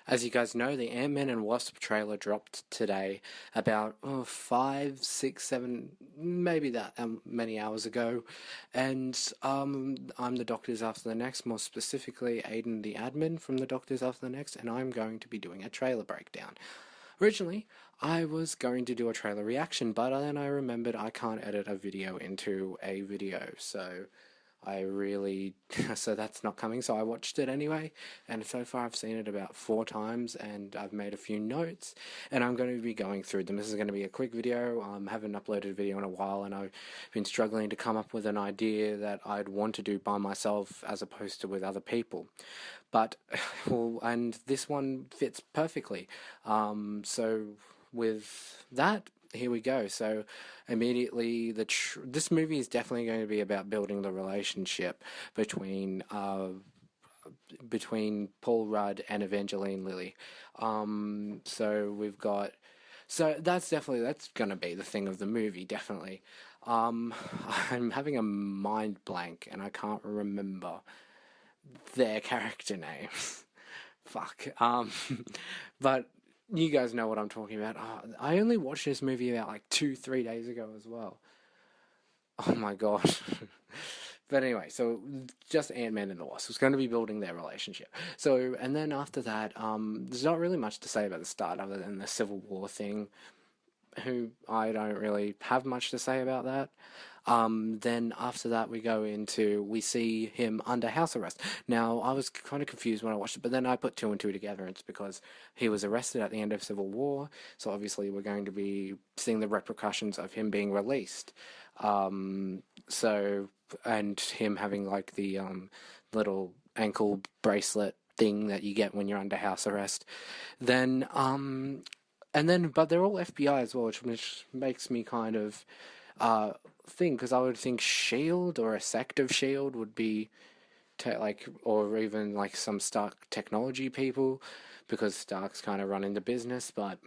As you guys know, the Ant-Man and Wasp trailer dropped today about 5, 6, 7, maybe that many hours ago. And I'm the Doctors After the Next, more specifically Aiden the admin from the Doctors After the Next, and I'm going to be doing a trailer breakdown. Originally, I was going to do a trailer reaction, but then I remembered I can't edit a video into a video, so so that's not coming. So I watched it anyway, and so far I've seen it about 4 times, and I've made a few notes, and I'm going to be going through them. This is going to be a quick video. I haven't uploaded a video in a while, and I've been struggling to come up with an idea that I'd want to do by myself as opposed to with other people. But, well, and this one fits perfectly. So with that, here we go. So immediately, this movie is definitely going to be about building the relationship between Paul Rudd and Evangeline Lilly. So we've got. So that's going to be the thing of the movie, definitely. I'm having a mind blank and I can't remember their character names. Fuck. But you guys know what I'm talking about. I only watched this movie about like 2, 3 days ago as well. Oh my god. But anyway, so just Ant-Man and the Wasp. It's going to be building their relationship. So, and then after that, there's not really much to say about the start other than the Civil War thing. I don't really have much to say about that. Then after that we see him under house arrest. Now, I was kind of confused when I watched it, but then I put 2 and 2 together. It's because he was arrested at the end of Civil War, so obviously we're going to be seeing the repercussions of him being released. And him having like the little ankle bracelet thing that you get when you're under house arrest. But they're all FBI as well, which makes me kind of think, because I would think Shield or a sect of Shield would be or even like some Stark technology people, because Starks kind of run into business, but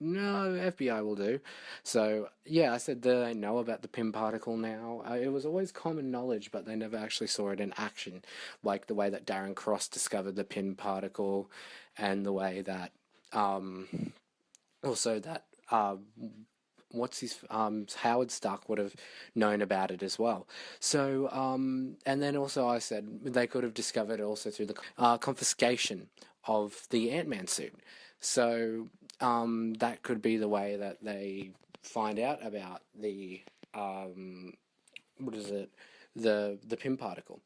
no, FBI will do. So yeah, I said that I know about the Pym particle now. It was always common knowledge, but they never actually saw it in action, like the way that Darren Cross discovered the Pym particle, and the way that also that Howard Stark would have known about it as well. So and then also I said they could have discovered it also through the confiscation of the Ant-Man suit. So that could be the way that they find out about the the Pym particle.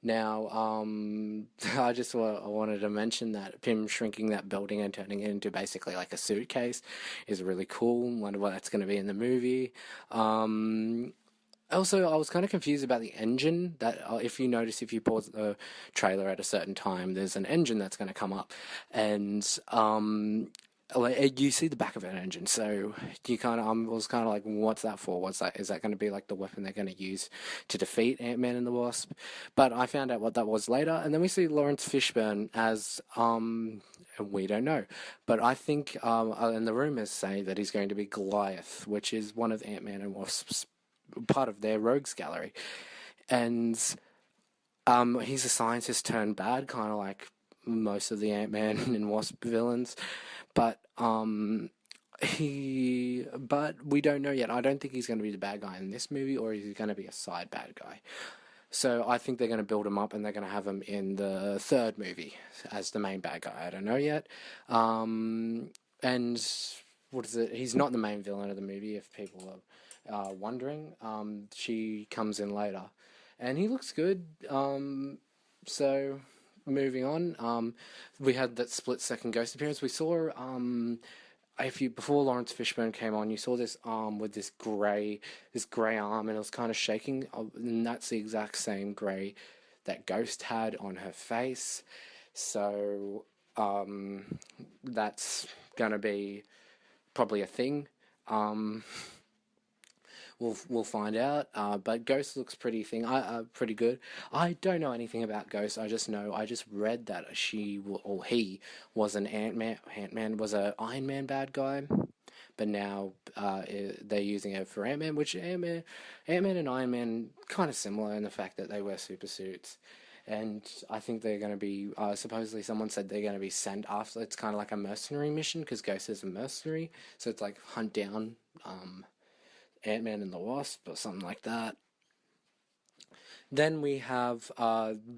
Now, I wanted to mention that Pym shrinking that building and turning it into basically like a suitcase is really cool. Wonder what that's going to be in the movie. Also, I was kind of confused about the engine. That if you notice, if you pause the trailer at a certain time, there's an engine that's going to come up, and you see the back of an engine, so I was kind of like, what's that for? What's that? Is that going to be like the weapon they're going to use to defeat Ant-Man and the Wasp? But I found out what that was later, and then we see Lawrence Fishburne as we don't know, but I think and the rumors say that he's going to be Goliath, which is one of Ant-Man and Wasp's part of their rogues gallery, and he's a scientist turned bad, kind of like most of the Ant-Man and Wasp villains, but we don't know yet. I don't think he's going to be the bad guy in this movie, or is he going to be a side bad guy? So I think they're going to build him up, and they're going to have him in the 3rd movie as the main bad guy. I don't know yet. And what is it? He's not the main villain of the movie, if people are wondering. She comes in later, and he looks good. So moving on, we had that split-second ghost appearance. We saw before Lawrence Fishburne came on, you saw this arm with this grey arm, and it was kind of shaking, and that's the exact same grey that Ghost had on her face. So that's gonna be probably a thing. We'll find out. But Ghost looks pretty good. I don't know anything about Ghost. I just read that he was an Ant-Man. Ant-Man was a Iron Man bad guy, but now they're using it for Ant-Man, which Ant-Man and Iron Man kind of similar in the fact that they wear super suits and I think they're going to be, supposedly someone said they're going to be sent after. It's kind of like a mercenary mission, because Ghost is a mercenary, so it's like hunt down Ant-Man and the Wasp or something like that. Then we have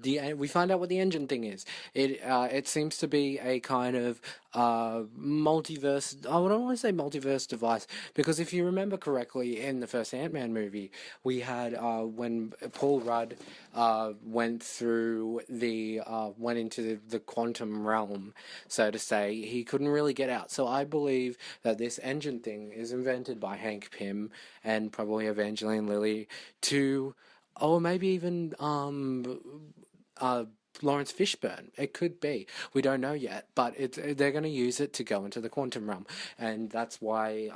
we find out what the engine thing is. It seems to be a kind of multiverse. I don't want to say multiverse device, because if you remember correctly, in the first Ant-Man movie, we had when Paul Rudd went into the quantum realm, so to say, he couldn't really get out. So I believe that this engine thing is invented by Hank Pym and probably Evangeline Lilly to, or maybe even Lawrence Fishburne. It could be. We don't know yet, but they're going to use it to go into the quantum realm, and that's why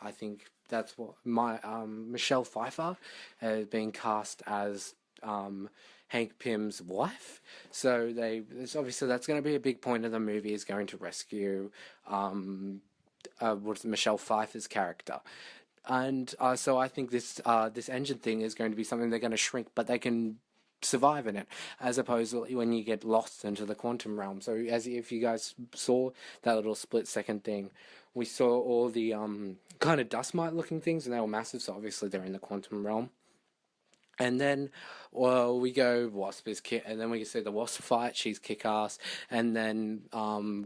I think that's what my Michelle Pfeiffer has been cast as Hank Pym's wife. So obviously that's going to be a big point of the movie, is going to rescue what's Michelle Pfeiffer's character. And so I think this engine thing is going to be something they're going to shrink, but they can survive in it, as opposed to when you get lost into the quantum realm. So as if you guys saw that little split-second thing, we saw all the kind of dust mite looking things, and they were massive, so obviously they're in the quantum realm. And then, well, we go Wasp is and then we see the Wasp fight. She's kick-ass, and then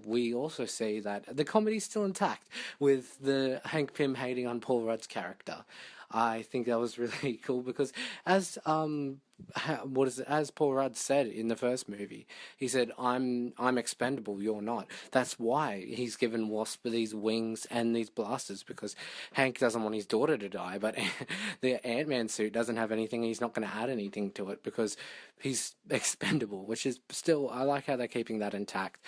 we also see that the comedy's still intact with the Hank Pym hating on Paul Rudd's character. I think that was really cool, because as as Paul Rudd said in the first movie, he said, I'm expendable, you're not. That's why he's given Wasp these wings and these blasters, because Hank doesn't want his daughter to die, but the Ant-Man suit doesn't have anything, he's not going to add anything to it because he's expendable, which is still, I like how they're keeping that intact.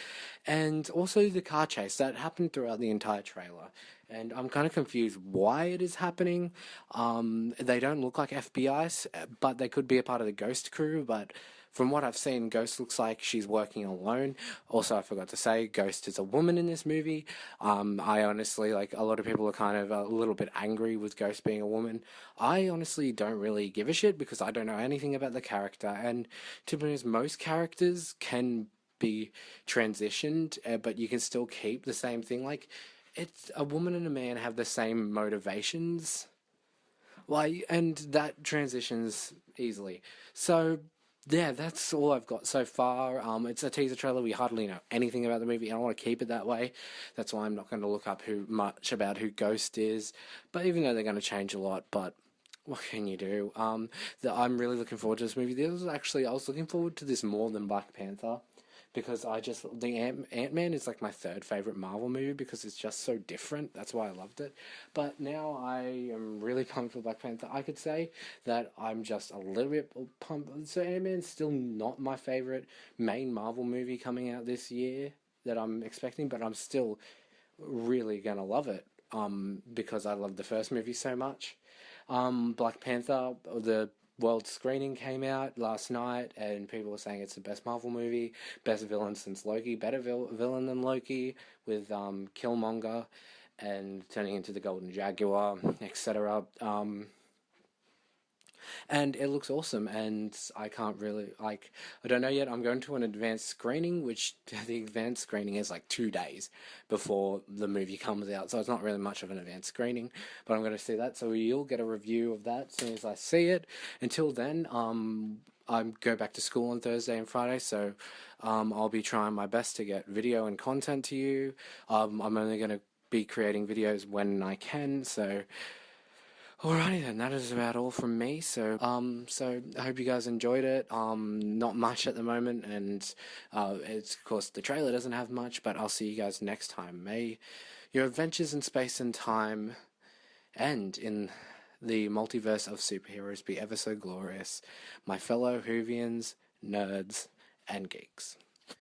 And also the car chase that happened throughout the entire trailer, and I'm kind of confused why it is happening. They don't look like FBI's, but they could be a part of the Ghost crew, but from what I've seen, Ghost looks like she's working alone. Also, I forgot to say, Ghost is a woman in this movie. I honestly, like, a lot of people are kind of a little bit angry with Ghost being a woman. I honestly don't really give a shit, because I don't know anything about the character, and to be honest, most characters can be transitioned, but you can still keep the same thing. Like, it's a woman and a man have the same motivations, like, and that transitions easily. So yeah, that's all I've got so far. It's a teaser trailer. We hardly know anything about the movie. I don't want to keep it that way. That's why I'm not going to look up much about who Ghost is. But even though they're going to change a lot, but what can you do? I'm really looking forward to this movie. I was looking forward to this more than Black Panther, because the Ant-Man is like my third favorite Marvel movie, because it's just so different. That's why I loved it. But now I am really pumped for Black Panther. I could say that I'm just a little bit pumped. So Ant-Man's still not my favorite main Marvel movie coming out this year that I'm expecting, but I'm still really gonna love it, because I love the first movie so much. Black Panther, the world screening came out last night, and people were saying it's the best Marvel movie, best villain since Loki, better villain than Loki, with Killmonger and turning into the Golden Jaguar, etc. And it looks awesome, and I can't really, like, I don't know yet. I'm going to an advanced screening, which the advanced screening is like 2 days before the movie comes out, so it's not really much of an advanced screening, but I'm going to see that, so you'll get a review of that as soon as I see it. Until then, I go back to school on Thursday and Friday, so I'll be trying my best to get video and content to you. I'm only going to be creating videos when I can, so alrighty then, that is about all from me. So I hope you guys enjoyed it. Not much at the moment, and it's, of course, the trailer doesn't have much, but I'll see you guys next time. May your adventures in space and time and in the multiverse of superheroes be ever so glorious, my fellow Whovians, nerds, and geeks.